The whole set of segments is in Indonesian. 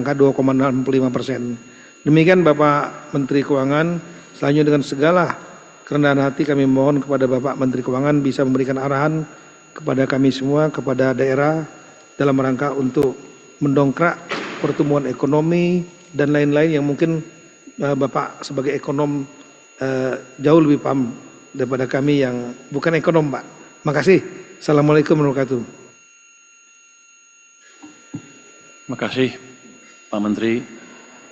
angka 2,65%. Demikian Bapak Menteri Keuangan. Selanjutnya dengan segala kerendahan hati kami mohon kepada Bapak Menteri Keuangan bisa memberikan arahan kepada kami semua, kepada daerah dalam rangka untuk mendongkrak pertumbuhan ekonomi dan lain-lain yang mungkin Bapak sebagai ekonom jauh lebih paham daripada kami yang bukan ekonom, Pak. Makasih. Assalamualaikum warahmatullahi wabarakatuh. Terima kasih Pak Menteri.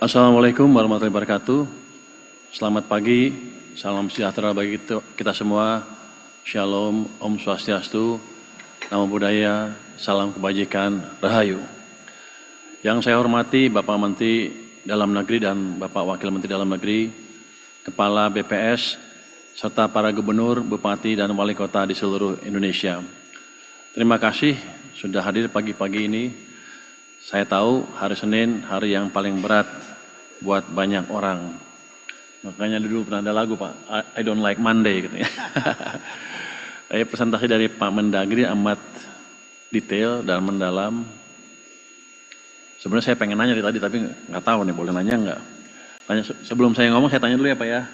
Assalamualaikum warahmatullahi wabarakatuh. Selamat pagi, salam sejahtera bagi kita semua. Shalom, Om Swastiastu, Namo Buddhaya, salam kebajikan, Rahayu. Yang saya hormati Bapak Menteri Dalam Negeri dan Bapak Wakil Menteri Dalam Negeri, Kepala BPS, serta para gubernur, bupati, dan wali kota di seluruh Indonesia. Terima kasih sudah hadir pagi-pagi ini. Saya tahu hari Senin hari yang paling berat buat banyak orang. Makanya dulu pernah ada lagu, Pak, I don't like Monday gitu ya. Presentasi dari Pak Mendagri amat detail dan mendalam. Sebenarnya saya pengen nanya tadi tapi nggak tahu nih boleh nanya nggak. Sebelum saya ngomong saya tanya dulu ya Pak ya.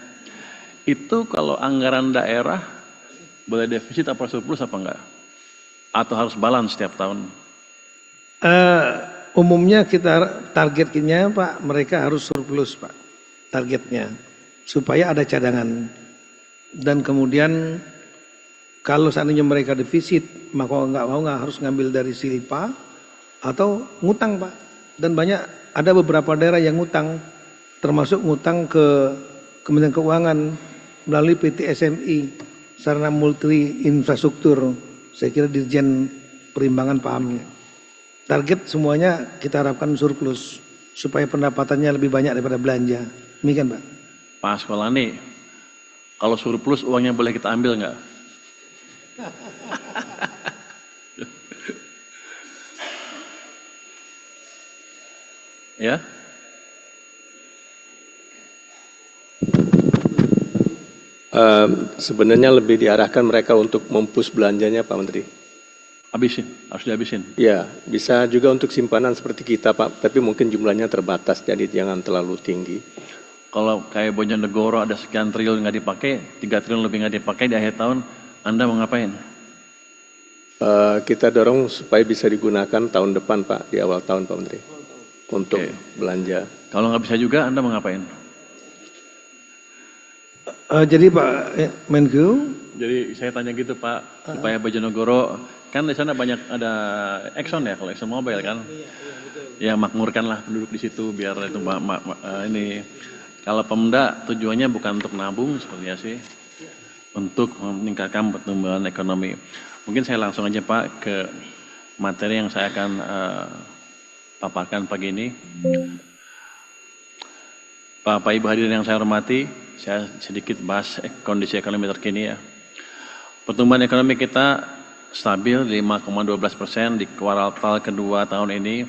Itu kalau anggaran daerah boleh defisit apa surplus apa enggak? Atau harus balance setiap tahun? Umumnya kita targetnya Pak, mereka harus surplus Pak, targetnya. Supaya ada cadangan. Dan kemudian kalau seandainya mereka defisit, maka nggak harus ngambil dari silpa atau ngutang Pak. Dan ada beberapa daerah yang ngutang, termasuk ngutang ke Kementerian Keuangan melalui PT SMI, Sarana Multi Infrastruktur. Saya kira Dirjen Perimbangan pahamnya. Target semuanya kita harapkan surplus supaya pendapatannya lebih banyak daripada belanja. Demikian Pak. Pak Askolani, kalau surplus uangnya boleh kita ambil nggak? Ya? Sebenarnya lebih diarahkan mereka untuk mempush belanjanya Pak Menteri. Habisin, harus dihabisin. Ya, bisa juga untuk simpanan seperti kita Pak, tapi mungkin jumlahnya terbatas, jadi jangan terlalu tinggi. Kalau kayak Bojonegoro ada sekian triliun nggak dipakai, 3 triliun lebih nggak dipakai di akhir tahun, Anda mau ngapain? Kita dorong supaya bisa digunakan tahun depan Pak, di awal tahun Pak Menteri, untuk belanja. Kalau nggak bisa juga, Anda mau ngapain? Jadi Pak Menku. Jadi saya tanya gitu Pak, supaya Bojonegoro, kan di sana banyak ada Exxon ya, kalau Exxon Mobil kan, ya makmurkanlah penduduk di situ biar itu ini. Kalau Pemda tujuannya bukan untuk nabung sebenarnya sih, untuk meningkatkan pertumbuhan ekonomi. Mungkin saya langsung aja Pak ke materi yang saya akan paparkan pagi ini. Bapak Ibu hadirin yang saya hormati, saya sedikit bahas kondisi ekonomi terkini ya. Pertumbuhan ekonomi kita stabil 5,12% di kuartal kedua tahun ini,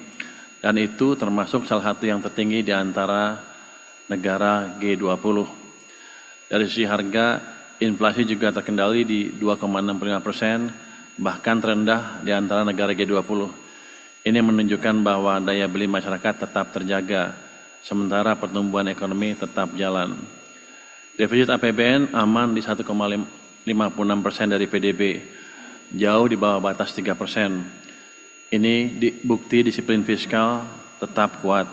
dan itu termasuk salah satu yang tertinggi di antara negara G20. Dari sisi harga, inflasi juga terkendali di 2,65%, bahkan terendah di antara negara G20. Ini menunjukkan bahwa daya beli masyarakat tetap terjaga, sementara pertumbuhan ekonomi tetap jalan. Defisit APBN aman di 1,56% dari PDB, jauh di bawah batas 3%. Ini bukti disiplin fiskal tetap kuat.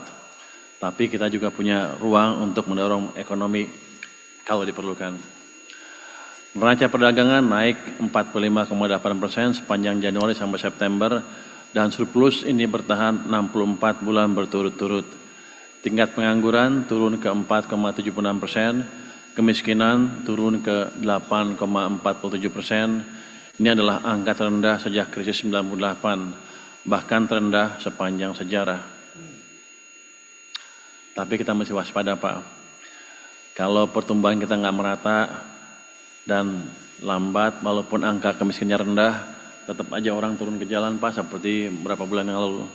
Tapi kita juga punya ruang untuk mendorong ekonomi kalau diperlukan. Neraca perdagangan naik 45,8% sepanjang Januari sampai September, dan surplus ini bertahan 64 bulan berturut-turut. Tingkat pengangguran turun ke 4,76%, kemiskinan turun ke 8,47%. Ini adalah angka terendah sejak krisis 98, bahkan terendah sepanjang sejarah. Tapi kita mesti waspada Pak. Kalau pertumbuhan kita nggak merata dan lambat, walaupun angka kemiskinannya rendah, tetap aja orang turun ke jalan Pak, seperti beberapa bulan yang lalu.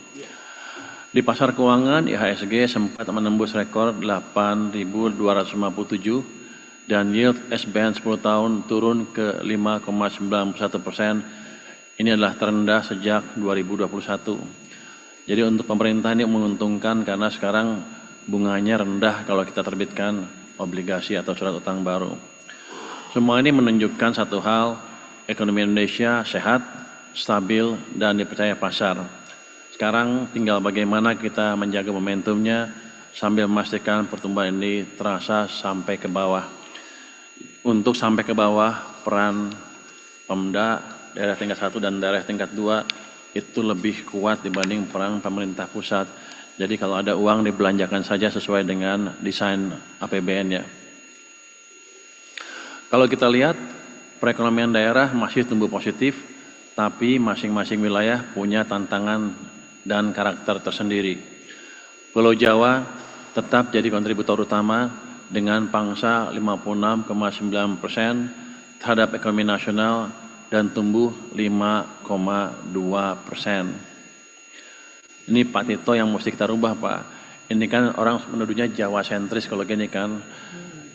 Di pasar keuangan, IHSG sempat menembus rekor 8.257 dan yield SBN 10 tahun turun ke 5,91%. Ini adalah terendah sejak 2021. Jadi untuk pemerintah ini menguntungkan karena sekarang bunganya rendah kalau kita terbitkan obligasi atau surat utang baru. Semua ini menunjukkan satu hal, ekonomi Indonesia sehat, stabil, dan dipercaya pasar. Sekarang tinggal bagaimana kita menjaga momentumnya sambil memastikan pertumbuhan ini terasa sampai ke bawah. Untuk sampai ke bawah, peran Pemda, daerah tingkat 1 dan daerah tingkat 2 itu lebih kuat dibanding peran pemerintah pusat. Jadi kalau ada uang dibelanjakan saja sesuai dengan desain APBN-nya. Kalau kita lihat perekonomian daerah masih tumbuh positif, tapi masing-masing wilayah punya tantangan dan karakter tersendiri. Pulau Jawa tetap jadi kontributor utama dengan pangsa 56,9% terhadap ekonomi nasional dan tumbuh 5,2%. Ini Pak Tito yang mesti kita rubah, Pak. Ini kan orang menuduhnya Jawa sentris kalau gini kan.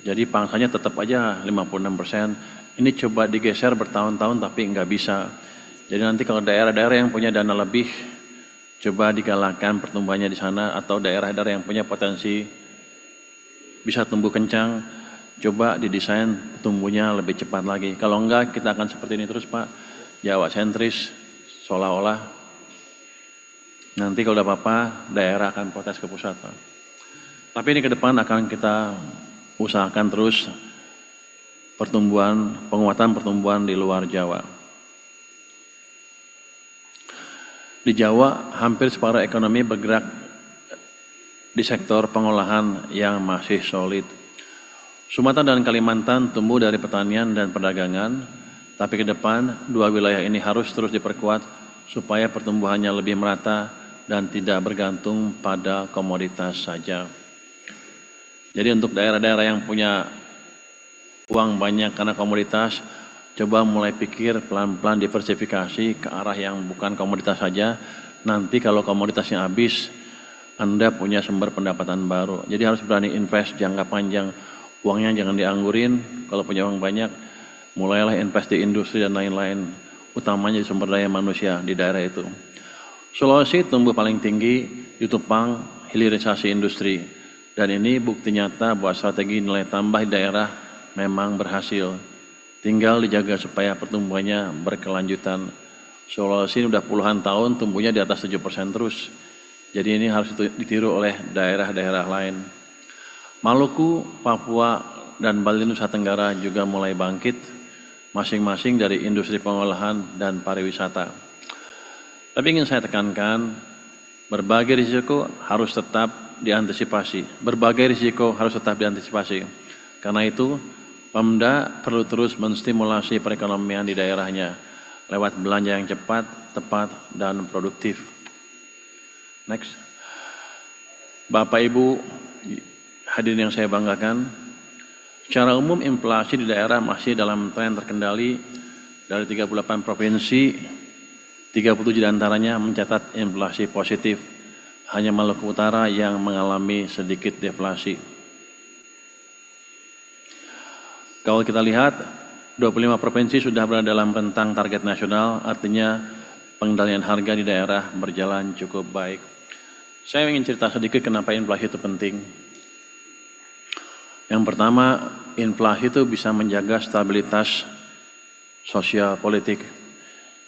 Jadi pangsanya tetap aja 56%. Ini coba digeser bertahun-tahun tapi nggak bisa. Jadi nanti kalau daerah-daerah yang punya dana lebih, coba digalakkan pertumbuhannya di sana, atau daerah-daerah yang punya potensi bisa tumbuh kencang, coba didesain tumbuhnya lebih cepat lagi. Kalau enggak kita akan seperti ini terus, Pak. Jawa sentris, seolah-olah nanti kalau ada apa-apa daerah akan protes ke pusat, Pak. Tapi ini ke depan akan kita usahakan terus penguatan pertumbuhan di luar Jawa. Di Jawa hampir separuh ekonomi bergerak di sektor pengolahan yang masih solid. Sumatera dan Kalimantan tumbuh dari pertanian dan perdagangan, tapi ke depan dua wilayah ini harus terus diperkuat supaya pertumbuhannya lebih merata dan tidak bergantung pada komoditas saja. Jadi untuk daerah-daerah yang punya uang banyak karena komoditas, coba mulai pikir pelan-pelan diversifikasi ke arah yang bukan komoditas saja. Nanti kalau komoditasnya habis, Anda punya sumber pendapatan baru. Jadi harus berani invest jangka panjang. Uangnya jangan dianggurin, kalau punya uang banyak, mulailah invest di industri dan lain-lain. Utamanya di sumber daya manusia di daerah itu. Sulawesi tumbuh paling tinggi, ditopang hilirisasi industri. Dan ini bukti nyata bahwa strategi nilai tambah di daerah memang berhasil. Tinggal dijaga supaya pertumbuhannya berkelanjutan. Sulawesi ini sudah puluhan tahun tumbuhnya di atas 7% terus. Jadi ini harus ditiru oleh daerah-daerah lain. Maluku, Papua, dan Bali Nusa Tenggara juga mulai bangkit, masing-masing dari industri pengolahan dan pariwisata. Tapi ingin saya tekankan, berbagai risiko harus tetap diantisipasi. Karena itu, Pemda perlu terus menstimulasi perekonomian di daerahnya lewat belanja yang cepat, tepat, dan produktif. Next. Bapak Ibu hadirin yang saya banggakan, secara umum inflasi di daerah masih dalam tren terkendali. Dari 38 provinsi, 37 diantaranya mencatat inflasi positif. Hanya Maluku Utara yang mengalami sedikit deflasi. Kalau kita lihat, 25 provinsi sudah berada dalam rentang target nasional, artinya pengendalian harga di daerah berjalan cukup baik. Saya ingin cerita sedikit kenapa inflasi itu penting. Yang pertama, inflasi itu bisa menjaga stabilitas sosial politik.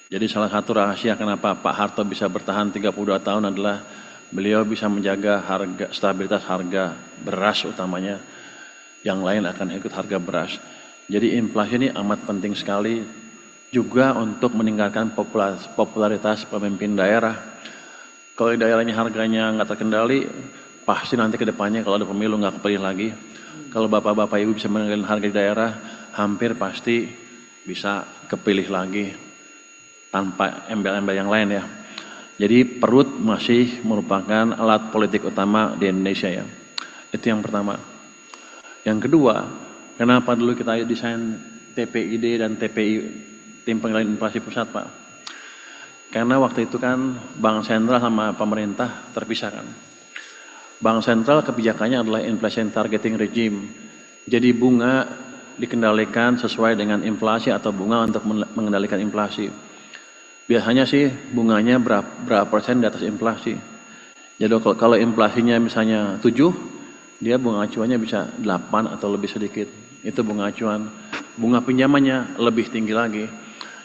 Jadi salah satu rahasia kenapa Pak Harto bisa bertahan 32 tahun adalah beliau bisa menjaga stabilitas harga beras utamanya. Yang lain akan ikut harga beras. Jadi inflasi ini amat penting sekali juga untuk meningkatkan popularitas pemimpin daerah. Kalau di daerahnya harganya nggak terkendali, pasti nanti ke depannya kalau ada pemilu nggak kepilih lagi. Kalau bapak-bapak ibu bisa mengendalikan harga di daerah, hampir pasti bisa kepilih lagi tanpa embel-embel yang lain ya. Jadi perut masih merupakan alat politik utama di Indonesia ya. Itu yang pertama. Yang kedua, kenapa dulu kita desain TPID dan TPI, Tim Pengendalian Inflasi Pusat, Pak? Karena waktu itu kan Bank Sentral sama pemerintah terpisahkan. Bank Sentral kebijakannya adalah inflation targeting regime. Jadi bunga dikendalikan sesuai dengan inflasi atau bunga untuk mengendalikan inflasi. Biasanya sih bunganya berapa persen di atas inflasi. Jadi kalau inflasinya misalnya 7, dia bunga acuannya bisa 8 atau lebih sedikit. Itu bunga acuan. Bunga pinjamannya lebih tinggi lagi.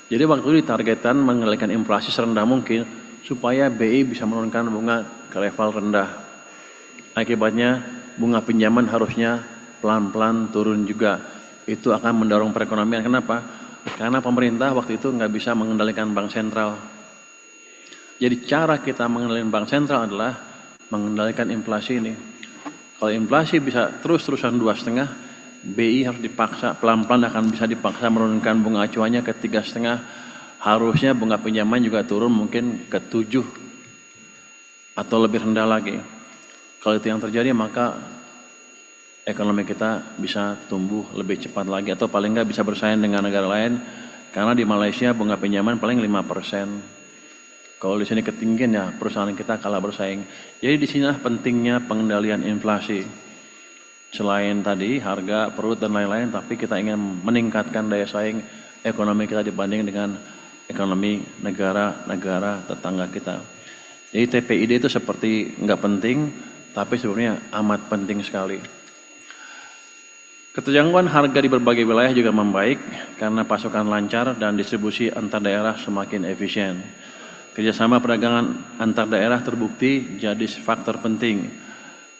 Jadi waktu itu ditargetkan mengendalikan inflasi serendah mungkin supaya BI bisa menurunkan bunga ke level rendah. Akibatnya bunga pinjaman harusnya pelan-pelan turun juga. Itu akan mendorong perekonomian. Kenapa? Karena pemerintah waktu itu nggak bisa mengendalikan bank sentral. Jadi cara kita mengendalikan bank sentral adalah mengendalikan inflasi ini. Kalau inflasi bisa terus-terusan 2,5, BI harus dipaksa, pelan-pelan akan bisa dipaksa menurunkan bunga acuannya ke 3,5. Harusnya bunga pinjaman juga turun mungkin ke 7 atau lebih rendah lagi. Kalau itu yang terjadi maka ekonomi kita bisa tumbuh lebih cepat lagi atau paling nggak bisa bersaing dengan negara lain. Karena di Malaysia bunga pinjaman paling 5%. Kalau di sini ketinggian ya perusahaan kita kalah bersaing. Jadi di sinilah pentingnya pengendalian inflasi. Selain tadi harga, perut dan lain-lain, tapi kita ingin meningkatkan daya saing ekonomi kita dibanding dengan ekonomi negara-negara tetangga kita. Jadi TPID itu seperti nggak penting, tapi sebenarnya amat penting sekali. Keterjangkauan harga di berbagai wilayah juga membaik karena pasokan lancar dan distribusi antar daerah semakin efisien. Kerjasama perdagangan antar daerah terbukti jadi faktor penting.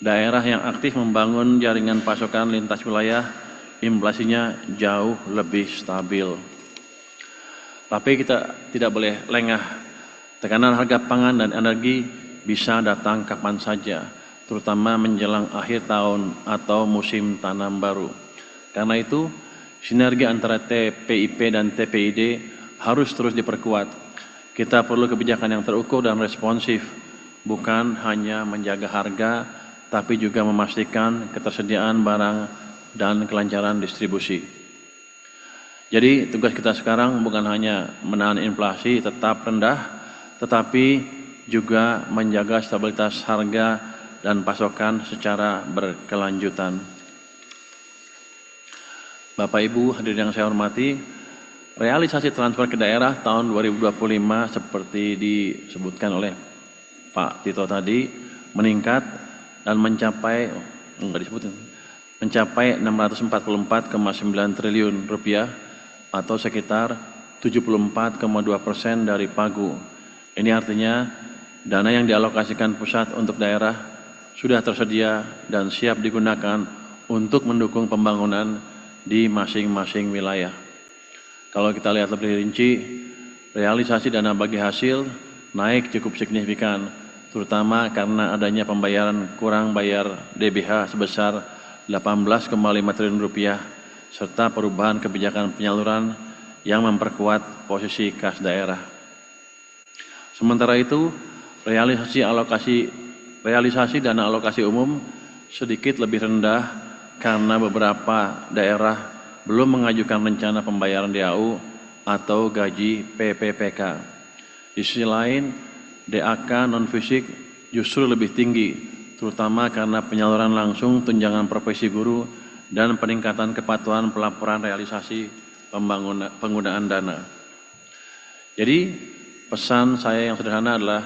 Daerah yang aktif membangun jaringan pasokan lintas wilayah, inflasinya jauh lebih stabil. Tapi kita tidak boleh lengah. Tekanan harga pangan dan energi bisa datang kapan saja, terutama menjelang akhir tahun atau musim tanam baru. Karena itu, sinergi antara TPIP dan TPID harus terus diperkuat. Kita perlu kebijakan yang terukur dan responsif, bukan hanya menjaga harga, tapi juga memastikan ketersediaan barang dan kelancaran distribusi. Jadi tugas kita sekarang bukan hanya menahan inflasi tetap rendah, tetapi juga menjaga stabilitas harga dan pasokan secara berkelanjutan. Bapak Ibu hadirin yang saya hormati, realisasi transfer ke daerah tahun 2025 seperti disebutkan oleh Pak Tito tadi meningkat dan mencapai 644,9 triliun rupiah atau sekitar 74,2% dari pagu. Ini artinya dana yang dialokasikan pusat untuk daerah sudah tersedia dan siap digunakan untuk mendukung pembangunan di masing-masing wilayah. Kalau kita lihat lebih rinci, realisasi dana bagi hasil naik cukup signifikan, terutama karena adanya pembayaran kurang bayar DBH sebesar 18,5 triliun rupiah, serta perubahan kebijakan penyaluran yang memperkuat posisi kas daerah. Sementara itu, realisasi dana alokasi umum sedikit lebih rendah karena beberapa daerah belum mengajukan rencana pembayaran DAU atau gaji PPPK. Di sisi lain, DAK non-fisik justru lebih tinggi, terutama karena penyaluran langsung tunjangan profesi guru dan peningkatan kepatuhan pelaporan realisasi penggunaan dana. Jadi, pesan saya yang sederhana adalah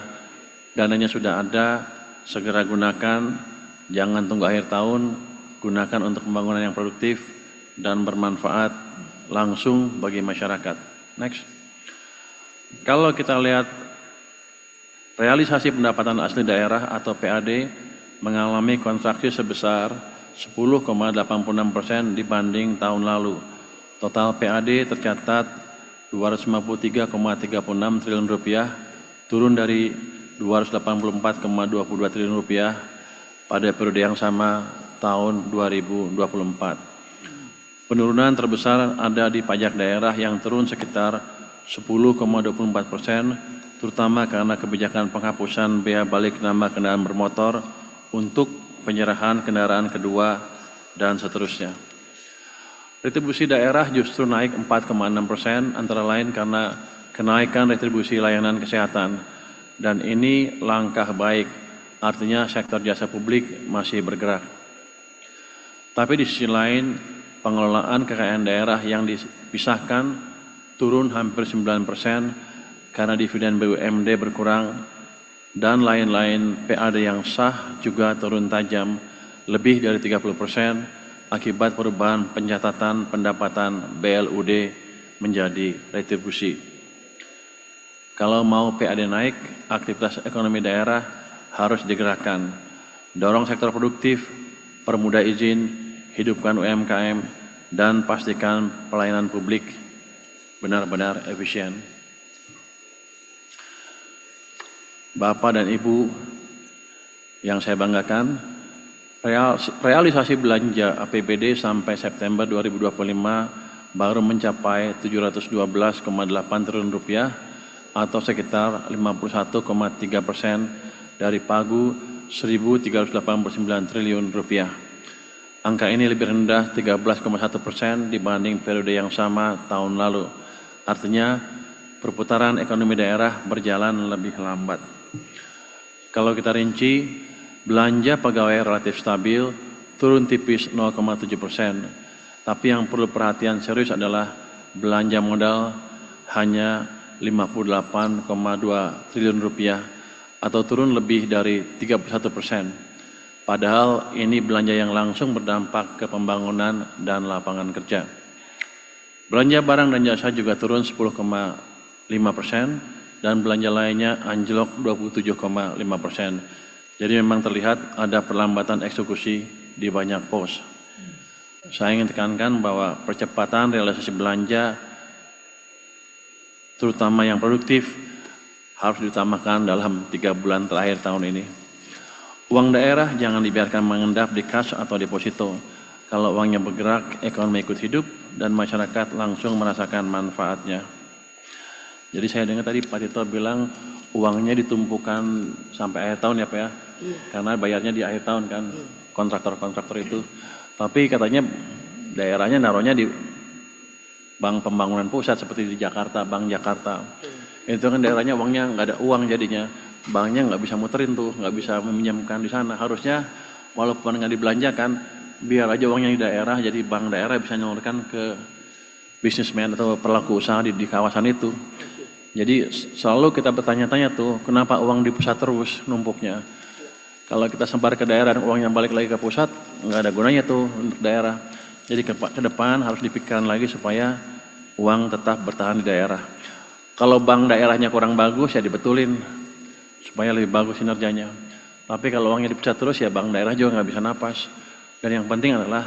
dananya sudah ada, segera gunakan, jangan tunggu akhir tahun, gunakan untuk pembangunan yang produktif dan bermanfaat langsung bagi masyarakat. Next. Kalau kita lihat realisasi pendapatan asli daerah atau PAD mengalami kontraksi sebesar 10,86% dibanding tahun lalu. Total PAD tercatat 253,36 triliun rupiah, turun dari 284,22 triliun rupiah pada periode yang sama tahun 2024. Penurunan terbesar ada di pajak daerah yang turun sekitar 10,24%, terutama karena kebijakan penghapusan bea balik nama kendaraan bermotor untuk penyerahan kendaraan kedua dan seterusnya. Retribusi daerah justru naik 4,6%, antara lain karena kenaikan retribusi layanan kesehatan, dan ini langkah baik, artinya sektor jasa publik masih bergerak. Tapi di sisi lain, pengelolaan kekayaan daerah yang dipisahkan turun hampir 9% karena dividen BUMD berkurang dan lain-lain. PAD yang sah juga turun tajam lebih dari 30% akibat perubahan pencatatan pendapatan BLUD menjadi retribusi. Kalau mau PAD naik, aktivitas ekonomi daerah harus digerakkan. Dorong sektor produktif, permudah izin, hidupkan UMKM, dan pastikan pelayanan publik benar-benar efisien. Bapak dan Ibu yang saya banggakan, realisasi belanja APBD sampai September 2025 baru mencapai 712,8 triliun rupiah atau sekitar 51,3% dari pagu 1.389 triliun rupiah. Angka ini lebih rendah 13,1% dibanding periode yang sama tahun lalu. Artinya perputaran ekonomi daerah berjalan lebih lambat. Kalau kita rinci, belanja pegawai relatif stabil, turun tipis 0,7%. Tapi yang perlu perhatian serius adalah belanja modal hanya 58,2 triliun rupiah atau turun lebih dari 31%. Padahal ini belanja yang langsung berdampak ke pembangunan dan lapangan kerja. Belanja barang dan jasa juga turun 10,5% dan belanja lainnya anjlok 27,5%. Jadi memang terlihat ada perlambatan eksekusi di banyak pos. Saya ingin tekankan bahwa percepatan realisasi belanja, terutama yang produktif, harus diutamakan dalam 3 bulan terakhir tahun ini. Uang daerah jangan dibiarkan mengendap di kas atau deposito. Kalau uangnya bergerak, ekonomi ikut hidup dan masyarakat langsung merasakan manfaatnya. Jadi saya dengar tadi Pak Tito bilang uangnya ditumpukan sampai akhir tahun ya Pak ya? Karena bayarnya di akhir tahun kan, kontraktor-kontraktor itu. Tapi katanya daerahnya naruhnya di bank pembangunan pusat seperti di Jakarta, Bank Jakarta. Itu kan daerahnya uangnya nggak ada uang jadinya. Banknya nggak bisa muterin tuh, nggak bisa meminjamkan di sana. Harusnya walaupun nggak dibelanjakan, biar aja uangnya di daerah, jadi bank daerah bisa nyalurkan ke bisnismen atau pelaku usaha di kawasan itu. Jadi selalu kita bertanya-tanya tuh, kenapa uang di pusat terus numpuknya? Kalau kita sebar ke daerah dan uangnya balik lagi ke pusat, nggak ada gunanya tuh untuk daerah. Jadi ke depan harus dipikirkan lagi supaya uang tetap bertahan di daerah. Kalau bank daerahnya kurang bagus ya dibetulin supaya lebih bagus kinerjanya. Tapi kalau uangnya di pusat terus ya bank daerah juga nggak bisa napas. Dan yang penting adalah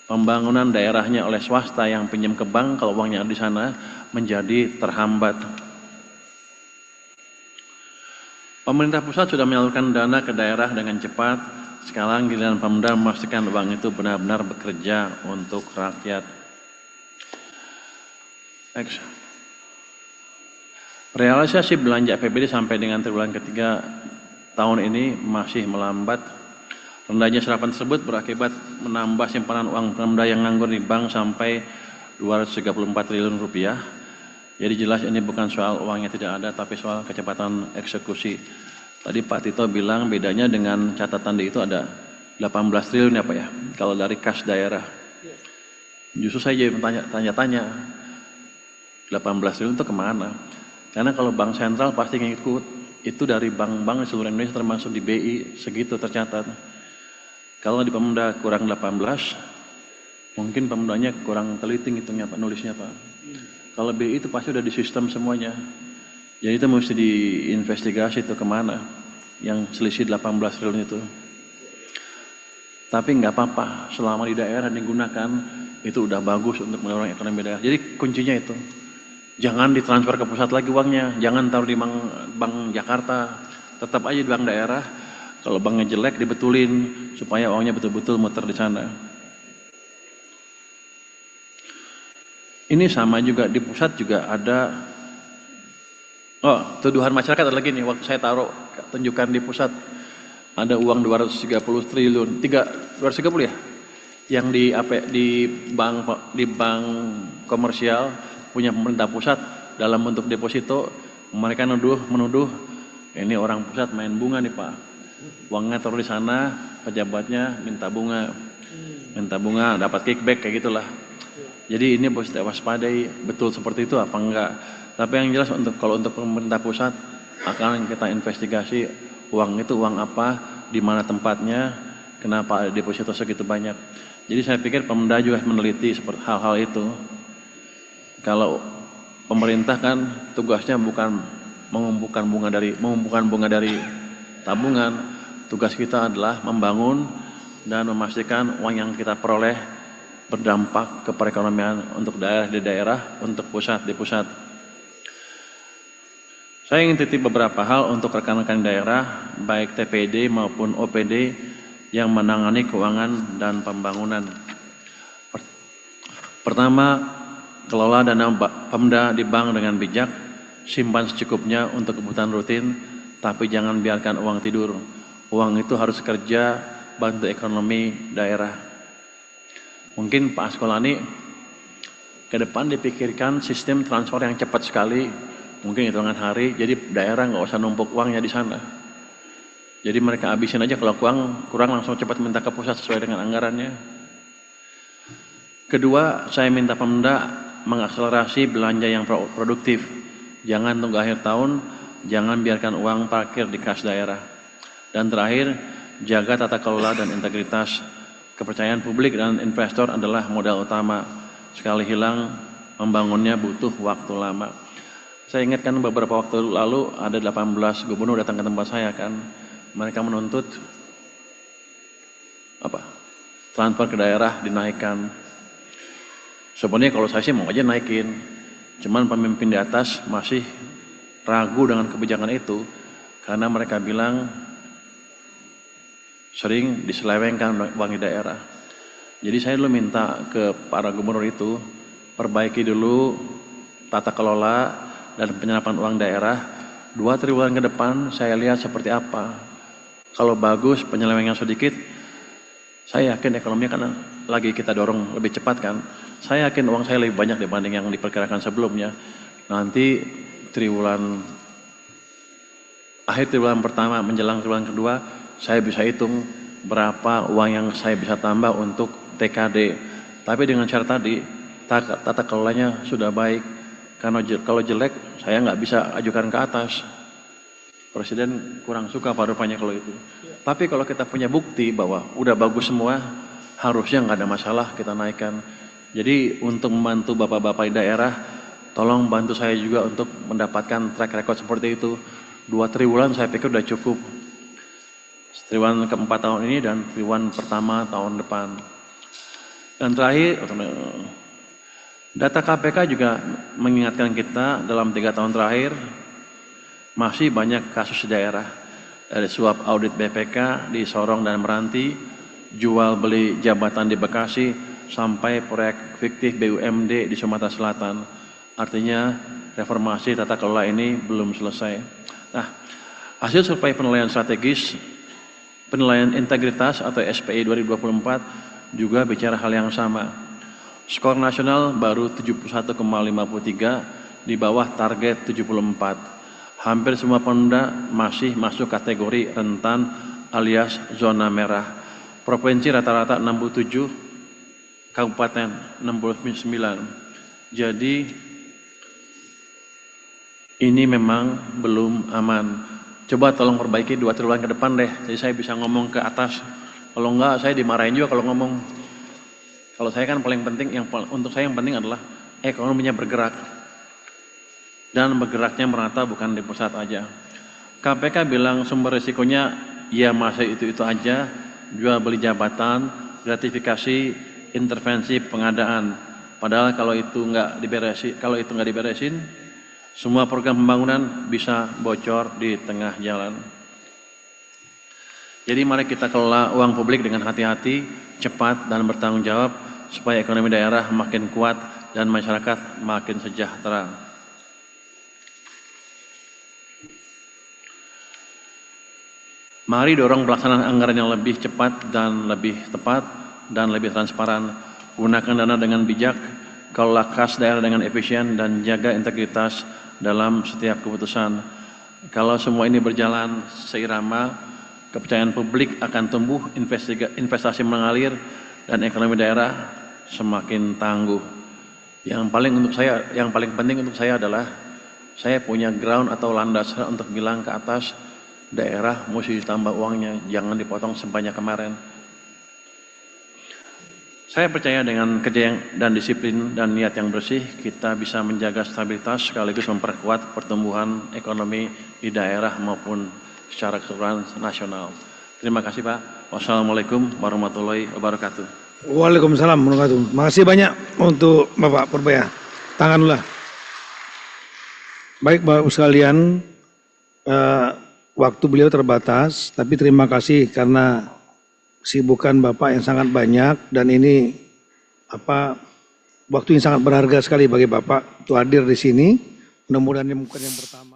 pembangunan daerahnya oleh swasta yang pinjam ke bank kalau uangnya ada di sana menjadi terhambat. Pemerintah pusat sudah menyalurkan dana ke daerah dengan cepat. Sekarang giliran Pemda memastikan uang itu benar-benar bekerja untuk rakyat. Next. Realisasi belanja APBD sampai dengan triwulan ketiga tahun ini masih melambat. Rendahnya serapan tersebut berakibat menambah simpanan uang Pemda yang nganggur di bank sampai 234 triliun rupiah. Jadi jelas ini bukan soal uangnya tidak ada, tapi soal kecepatan eksekusi. Tadi Pak Tito bilang bedanya dengan catatan di itu ada 18 triliun ya Pak ya, kalau dari kas daerah. Justru saya jadi tanya-tanya, 18 triliun itu kemana? Karena kalau bank sentral pasti ngikut, itu dari bank-bank di seluruh Indonesia termasuk di BI, segitu tercatat. Kalau di Pemda kurang 18, mungkin Pemdanya kurang teliti ngitungnya Pak, nulisnya Pak. Kalau BI itu pasti udah di sistem semuanya. Jadi itu mesti diinvestigasi itu kemana yang selisih 18 triliun itu. Tapi nggak apa-apa, selama di daerah digunakan itu udah bagus untuk mendorong ekonomi daerah. Jadi kuncinya itu, jangan ditransfer ke pusat lagi uangnya, jangan taruh di bank Jakarta, tetap aja di bank daerah. Kalau banknya jelek dibetulin supaya uangnya betul-betul muter di sana. Ini sama juga di pusat juga ada. Oh, tuduhan masyarakat ada lagi nih, waktu saya taruh tunjukkan di pusat ada uang 230 triliun, 230 ya? Yang di bank komersial punya pemerintah pusat dalam bentuk deposito, mereka menuduh ini orang pusat main bunga nih Pak. Uangnya taruh di sana, pejabatnya minta bunga dapat kickback kayak gitulah. Jadi ini harus diwaspadai, betul seperti itu apa enggak? Tapi yang jelas kalau untuk pemerintah pusat akan kita investigasi uang itu uang apa, di mana tempatnya, kenapa deposito segitu banyak. Jadi saya pikir Pemda juga meneliti seperti hal-hal itu. Kalau pemerintah kan tugasnya bukan mengumpulkan bunga dari tabungan. Tugas kita adalah membangun dan memastikan uang yang kita peroleh berdampak ke perekonomian untuk daerah di daerah, untuk pusat di pusat. Saya ingin titip beberapa hal untuk rekan-rekan daerah, baik TPD maupun OPD yang menangani keuangan dan pembangunan. Pertama, kelola dana Pemda di bank dengan bijak, simpan secukupnya untuk kebutuhan rutin, tapi jangan biarkan uang tidur. Uang itu harus kerja, bantu ekonomi daerah. Mungkin Pak Askolani ke depan dipikirkan sistem transfer yang cepat sekali, mungkin hitungan hari, jadi daerah nggak usah numpuk uangnya di sana. Jadi mereka habisin aja, kalau kurang langsung cepat minta ke pusat sesuai dengan anggarannya. Kedua, saya minta Pemda mengakselerasi belanja yang produktif. Jangan tunggu akhir tahun, jangan biarkan uang parkir di kas daerah. Dan terakhir, jaga tata kelola dan integritas. Kepercayaan publik dan investor adalah modal utama. Sekali hilang, membangunnya butuh waktu lama. Saya ingatkan beberapa waktu lalu ada 18 gubernur datang ke tempat saya kan. Mereka menuntut transfer ke daerah dinaikkan. Sebenarnya kalau saya sih mau aja naikin. Cuman pemimpin di atas masih ragu dengan kebijakan itu karena mereka bilang sering diselewengkan uang di daerah. Jadi saya dulu minta ke para gubernur itu perbaiki dulu tata kelola dan penyerapan uang daerah. 2 triwulan ke depan saya lihat seperti apa. Kalau bagus, penyelewengan sedikit, saya yakin ekonominya kan lagi kita dorong lebih cepat kan. Saya yakin uang saya lebih banyak dibanding yang diperkirakan sebelumnya. Nanti akhir triwulan pertama menjelang triwulan kedua, saya bisa hitung berapa uang yang saya bisa tambah untuk TKD. Tapi dengan syarat tadi, tata kelolanya sudah baik. Karena kalau jelek, saya nggak bisa ajukan ke atas. Presiden kurang suka pada rupanya kalau itu. Tapi kalau kita punya bukti bahwa udah bagus semua, harusnya nggak ada masalah kita naikkan. Jadi untuk membantu bapak-bapak di daerah, tolong bantu saya juga untuk mendapatkan track record seperti itu. 2 triwulan saya pikir udah cukup. Triwulan keempat tahun ini dan triwulan pertama tahun depan. Dan terakhir, data KPK juga mengingatkan kita dalam 3 tahun terakhir, masih banyak kasus di daerah. Dari suap audit BPK di Sorong dan Meranti, jual beli jabatan di Bekasi, sampai proyek fiktif BUMD di Sumatera Selatan. Artinya reformasi tata kelola ini belum selesai. Nah, hasil survei penilaian strategis, penilaian integritas atau SPI 2024 juga bicara hal yang sama. Skor nasional baru 71,53 di bawah target 74. Hampir semua Pemda masih masuk kategori rentan alias zona merah. Provinsi rata-rata 67, kabupaten 69. Jadi ini memang belum aman. Coba tolong perbaiki 2 triwulan ke depan deh. Jadi saya bisa ngomong ke atas. Kalau enggak saya dimarahin juga kalau ngomong. Kalau saya kan paling penting, untuk saya yang penting adalah ekonominya bergerak. Dan bergeraknya merata bukan di pusat aja. KPK bilang sumber risikonya ya masih itu-itu aja, jual beli jabatan, gratifikasi, intervensi pengadaan. Padahal kalau itu nggak diberesin, semua program pembangunan bisa bocor di tengah jalan. Jadi mari kita kelola uang publik dengan hati-hati, cepat dan bertanggung jawab supaya ekonomi daerah makin kuat dan masyarakat makin sejahtera. Mari dorong pelaksanaan anggaran yang lebih cepat dan lebih tepat dan lebih transparan. Gunakan dana dengan bijak, kelola kas daerah dengan efisien dan jaga integritas dalam setiap keputusan. Kalau semua ini berjalan seirama, kepercayaan publik akan tumbuh, investasi mengalir dan ekonomi daerah semakin tangguh. Yang paling penting untuk saya adalah Saya punya ground atau landasan untuk bilang ke atas, daerah mesti ditambah uangnya, jangan dipotong sebanyak kemarin. Saya percaya dengan kerja dan disiplin dan niat yang bersih, kita bisa menjaga stabilitas sekaligus memperkuat pertumbuhan ekonomi di daerah maupun secara keseluruhan nasional. Terima kasih Pak. Wassalamualaikum warahmatullahi wabarakatuh. Waalaikumsalam warahmatullahi wabarakatuh. Makasih banyak untuk Bapak Purbaya. Tangan dulu lah. Baik Bapak sekalian, waktu beliau terbatas, tapi terima kasih karena kesibukan Bapak yang sangat banyak dan ini waktu yang sangat berharga sekali bagi Bapak untuk hadir di sini. Mudah-mudahan ini bukan yang pertama.